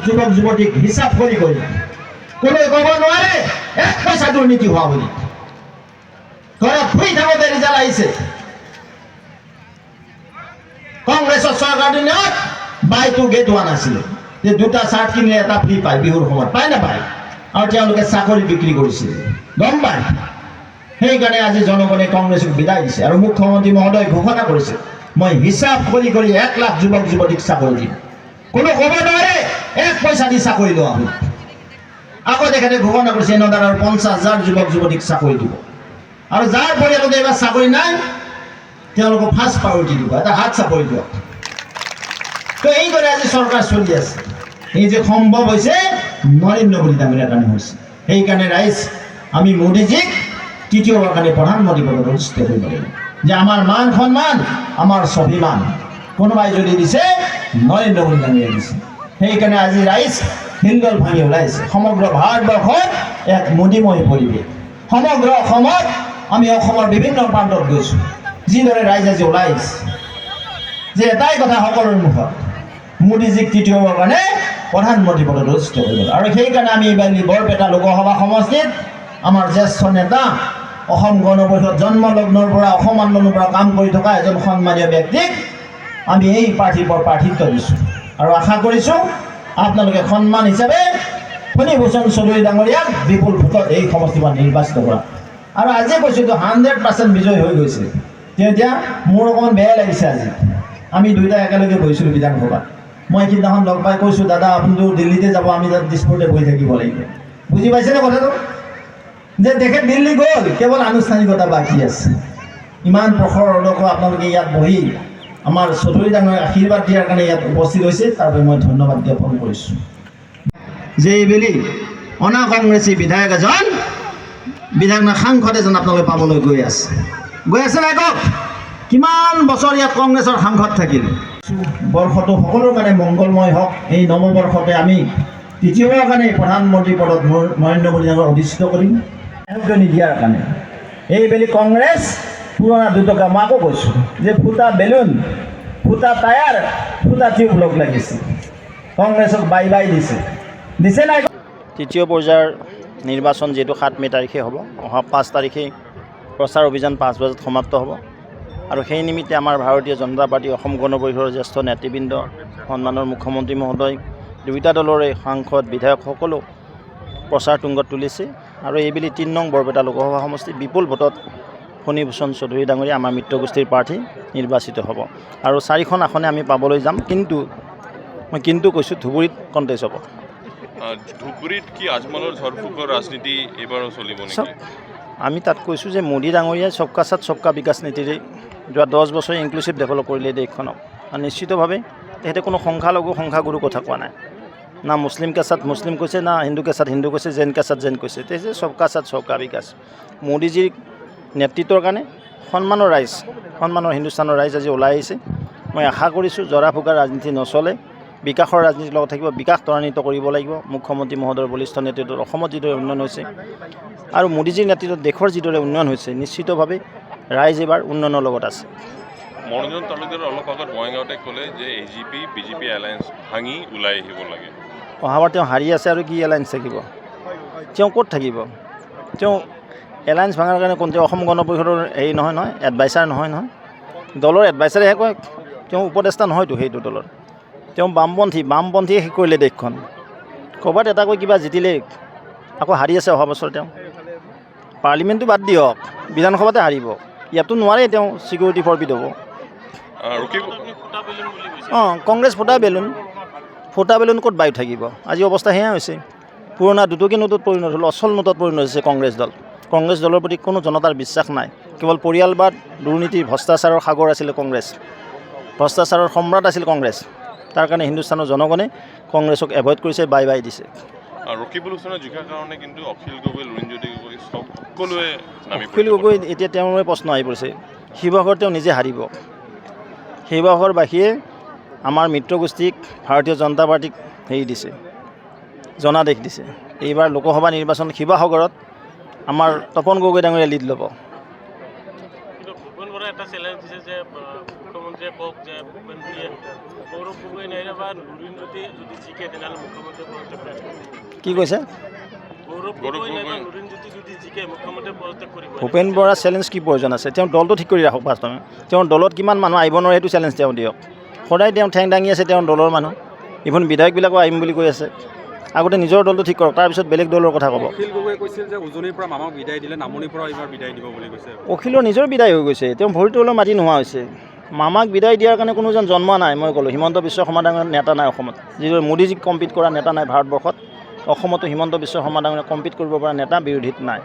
যুৱক যুৱতীক হিচাপ কৰি কোনোৱে ক'ব নোৱাৰে 1 পইচা দুৰ্নীতি হোৱা বুলি। ঘৰত শুই থাকোঁতে ৰিজাল্ট আহিছে। কংগ্ৰেছৰ চৰকাৰ দিনত বাইটো গেট হোৱা নাছিলে, যে 2টা চাৰ্ট কিনিলে এটা ফ্ৰী পায় বিহুৰ সময়ত, পায় নাপায়? আৰু তেওঁলোকে চাকৰি বিক্ৰী কৰিছিল, গম পায়? সেইকাৰণে আজি জনগণে কংগ্ৰেছক বিদায় দিছে আৰু মুখ্যমন্ত্ৰী মহোদয় ঘোষণা কৰিছে, মই হিচাপ কৰি 1 লাখ যুৱক যুৱতীক চাকৰি দিম। কোনো ক'ব নোৱাৰে 1 পইচা দি চাকৰি লোৱা হ'ল। আকৌ তেখেতে ঘোষণা কৰিছে এনেদৰে আৰু 50,000 যুৱক যুৱতীক চাকৰি দিব। আৰু যাৰ পৰিয়ালত এইবাৰ চাকৰি নাই তেওঁলোকক ফাৰ্ষ্ট প্ৰায়ৰিটি দিব, এটা হাত চাকৰি দিব। তো এইদৰে আজি চৰকাৰ চলি আছে। এই যে সম্ভৱ হৈছে নৰেন্দ্ৰ মোদী ডাঙৰীয়াৰ কাৰণে হৈছে। সেইকাৰণে ৰাইজ আমি মোদীজীক তৃতীয়বাৰ কাৰণে প্ৰধানমন্ত্ৰী পদত অধিষ্ঠিত কৰিব লাগিব, যে আমাৰ মান সন্মান, আমাৰ স্বাভিমান কোনোবাই যদি দিছে নৰেন্দ্ৰ মোদী ডাঙৰীয়াই দিছে। সেইকাৰণে আজি ৰাইজ হিলদল ভাঙি ওলাইছে। সমগ্ৰ ভাৰতবৰ্ষত এক মোদীময় পৰিৱেশ। সমগ্ৰ অসমত আমি অসমৰ বিভিন্ন প্ৰান্তত গৈছোঁ, যিদৰে ৰাইজ আজি ওলাই আহিছে, যে এটাই কথা সকলোৰে মুখত, মোদীজীক তৃতীয়বাৰৰ কাৰণে প্ৰধানমন্ত্ৰী পদত অধিষ্ঠিত কৰিব। আৰু সেইকাৰণে আমি এইবাৰ বৰপেটা লোকসভা সমষ্টিত আমাৰ জ্যেষ্ঠ নেতা, অসম গণ পৰিষদ জন্মলগ্নৰ পৰা অসম আন্দোলনৰ পৰা কাম কৰি থকা এজন সন্মানীয় ব্যক্তিক আমি এই প্ৰাৰ্থীৰ পৰা প্ৰাৰ্থিত্ব দিছোঁ। আৰু আশা কৰিছোঁ আপোনালোকে সন্মান হিচাপে ফণীভূষণ চৌধুৰী ডাঙৰীয়াক বিপুল ভোটত এই সমষ্টিৰ পৰা নিৰ্বাচিত কৰা। আৰু আজি কৈছোঁ তো 100% বিজয় হৈ গৈছে। তেতিয়া মোৰ অকণমান বেয়া লাগিছে। আজি আমি দুয়োটা একেলগে বহিছিলোঁ বিধানসভাত। মই সিদিনাখন লগ পাই কৈছোঁ, দাদা আপুনিতো দিল্লীতে যাব, আমি তাত দিছপুৰতে বহি থাকিব লাগিব। বুজি পাইছেনে কথাটো? যে তেখেত দিল্লী গ'ল, কেৱল আনুষ্ঠানিকতা বাকী আছে। ইমান প্ৰখৰ ৰ'দকো আপোনালোকে ইয়াত বহি আমাৰ চৌধুৰী ডাঙৰীয়াক আশীৰ্বাদ দিয়াৰ কাৰণে ইয়াত উপস্থিত হৈছে, তাৰ বাবে মই ধন্যবাদ জ্ঞাপন কৰিছোঁ। যে এইবেলি অনা কংগ্ৰেছী বিধায়ক এজন, সাংসদ এজন আপোনালোকে পাবলৈ গৈ আছে নাই কওক? কিমান বছৰ ইয়াত কংগ্ৰেছৰ সাংসদ থাকিল। বৰ্ষটো সকলোৰে কাৰণে মংগলময় হওক। এই নৱবৰ্ষতে আমি তৃতীয়বাৰৰ কাৰণে প্ৰধানমন্ত্ৰী পদত নৰেন্দ্ৰ মোদী ডাঙৰীয়াক অধিষ্ঠিত কৰিম। এনেকৈ নিদিয়াৰ কাৰণে এইবেলি কংগ্ৰেছ পুৰণা দুটকা, মই আকৌ কৈছোঁ যে ফুটা বেলুন, ফুটা টায়াৰ, ফুটা টিউব লগ লাগিছে। কংগ্ৰেছক বাই বাই দিছে নাই? তৃতীয় পৰ্যায়ৰ নিৰ্বাচন যিহেতু 7 মে' তাৰিখে হ'ব, অহা 5 তাৰিখে প্ৰচাৰ অভিযান 5 বজাত সমাপ্ত হ'ব। আৰু সেই নিমিত্তে আমাৰ ভাৰতীয় জনতা পাৰ্টি অসম গণ পৰিষদৰ জ্যেষ্ঠ নেতৃবৃন্দ, সন্মানৰ মুখ্যমন্ত্ৰী মহোদয়, দুয়োটা দলৰে সাংসদ বিধায়ক সকলো প্ৰচাৰ তুংগত তুলিছে। আৰু এইবেলি 3 নং বৰপেটা লোকসভা সমষ্টি বিপুল ভোটত ফণীভূষণ চৌধুৰী ডাঙৰীয়া আমাৰ মিত্ৰগোষ্ঠীৰ প্ৰাৰ্থী নিৰ্বাচিত হ'ব। আৰু 4খন আসনে আমি পাবলৈ যাম। কিন্তু কৈছোঁ ধুবুৰীত কণ্টেষ্ট হ'ব। ধুবুৰীত কি আজমলৰ ঝড়ফুকৰ ৰাজনীতি এইবাৰো চলিব নেকি? আমি তাত কৈছোঁ যে মোদী ডাঙৰীয়াই সবকা সাথ সবকা বিকাশ নীতিৰে যোৱা 10 বছৰে ইনক্লুচিভ ডেভেলপ কৰিলে দেশখনক। আৰু নিশ্চিতভাৱে তেখেতে কোনো সংখ্যালঘু সংখ্যাগুৰুৰ কথা কোৱা নাই। না মুছলিম কে সাথ মুছলিম কৈছে, না হিন্দু কে সাথ হিন্দু কৈছে, জৈন কে সাথ জৈন কৈছে। তেখেতে সবকা সাথ সবকা বিকাশ। মোদীজীৰ নেতৃত্বৰ কাৰণে সন্মানৰ ৰাইজ, সন্মানৰ হিন্দুস্তানৰ ৰাইজ আজি ওলাই আহিছে। মই আশা কৰিছোঁ জৰা ফুকাৰ ৰাজনীতি নচলে, বিকাশৰ ৰাজনীতিৰ লগত থাকিব। বিকাশ ত্বৰান্বিত কৰিব লাগিব। মুখ্যমন্ত্ৰী মহোদয়ৰ বলিষ্ঠ নেতৃত্বত অসমত যিদৰে উন্নয়ন হৈছে আৰু মোদীজীৰ নেতৃত্বত দেশৰ যিদৰে উন্নয়ন হৈছে, নিশ্চিতভাৱে ৰাইজ এইবাৰ উন্নয়নৰ লগত আছে। মনোৰঞ্জন তালুকদাৰে অলপ আগত বঙাইগাঁৱতে ক'লে যে AGP BJP এলায়েন্স ভাঙি ওলাই আহিব লাগে। অহাবাৰ তেওঁ হাৰি আছে আৰু কি এলায়েন্স থাকিব? তেওঁ ক'ত থাকিব? তেওঁ এলায়েন্স ভাঙাৰ কাৰণে তেওঁ অসম গণ পৰিষদৰ হেৰি নহয়, এডভাইচাৰ নহয়। দলৰ এডভাইচাৰেহে কয়, তেওঁ উপদেষ্টা নহয়তো সেইটো দলৰ। তেওঁ বামপন্থীয়ে শেষ কৰিলে দেশখন। ক'ৰবাত এটা কৈ কিবা জিতিলে, আকৌ হাৰি আছে অহা বছৰ। তেওঁ পাৰ্লিমেণ্টটো বাদ দিয়ক, বিধানসভাতে হাৰিব। ইয়াতো নোৱাৰে, তেওঁ ছিকিউৰিটি ফৰবিট হ'ব। কংগ্ৰেছ ফুটা বেলুন ক'ত বায়ু থাকিব? আজি অৱস্থা সেয়া হৈছে। পুৰণা দুটকী নোটত পৰিণত হ'ল, অচল নোটত পৰিণত হৈছে কংগ্ৰেছ দল। কংগ্ৰেছ দলৰ প্ৰতি কোনো জনতাৰ বিশ্বাস নাই। কেৱল পৰিয়ালবাদ, দুৰ্নীতি, ভ্ৰষ্টাচাৰৰ সাগৰ আছিলে কংগ্ৰেছ। ভ্ৰষ্টাচাৰৰ সম্ৰাট আছিল কংগ্ৰেছ। তাৰ কাৰণে হিন্দুস্তানৰ জনগণে কংগ্ৰেছক এভইড কৰিছে, বাই বাই দিছে। ৰকিবুল হুছেইনৰ জিকাৰ কাৰণে কিন্তু অখিল গগৈ, লুৰিণজ্যোতি গগৈ সকলোৱে অখিল গগৈ এতিয়া তেওঁৰে প্ৰশ্ন আহি পৰিছে। শিৱসাগৰত তেওঁ নিজে হাৰিব। শিৱসাগৰবাসীয়ে আমাৰ মিত্ৰগোষ্ঠীক, ভাৰতীয় জনতা পাৰ্টীক জনাদেশ দিছে। এইবাৰ লোকসভা নিৰ্বাচন শিৱসাগৰত আমাৰ তপন গগৈ ডাঙৰীয়া লিড ল'ব। এটা চ্যালেঞ্জ দিছে যে মুখ্যমন্ত্ৰীয়ে কওক যে ভূপেন গৌৰৱ গগৈ নাইবা লুৰিণ জ্যোতি যদি জিকে তেনেহ'লে মুখ্যমন্ত্ৰী পদত্যাগ কৰিব। কি কৈছে? গৌৰৱ গগৈ নাইবা লুৰিণ জ্যোতি যদি জিকে মুখ্যমন্ত্ৰী পদত্যাগ কৰিব। ভূপেন বৰা চেলেঞ্জ কি প্ৰয়োজন আছে? তেওঁ দলটো ঠিক কৰি ৰাখক বাস্তৱে। তেওঁৰ দলত কিমান মানুহ আহিব নোৱাৰে সেইটো চেলেঞ্জ তেওঁ দিয়ক। সদায় তেওঁ ঠেং দাঙি আছে তেওঁৰ দলৰ মানুহ, ইভন বিধায়কবিলাকো আহিম বুলি কৈ আছে। আগতে নিজৰ দলটো ঠিক কৰক, তাৰপিছত বেলেগ দলৰ কথা ক'ব। অখিল গগৈয়ে কৈছিল যে উজনিৰ পৰা মামাক বিদায় দিলে নামনিৰ পৰা এইবাৰ বিদায় দিব বুলি কৈছে। অখিলৰ নিজৰ বিদায় হৈ গৈছে, তেওঁ ভৰিটো অলপ মাটি নোহোৱা হৈছে। মামাক বিদায় দিয়াৰ কাৰণে কোনোজন জন্ম নাই। মই ক'লোঁ হিমন্ত বিশ্ব শৰ্মা ডাঙৰীয়া নেতা নাই অসমত, যিদৰে মোদীজীক কম্পিট কৰা নেতা নাই ভাৰতবৰ্ষত। অসমতো হিমন্ত বিশ্ব শৰ্মা ডাঙৰীয়া কম্পিট কৰিব পৰা নেতা বিৰোধীত নাই।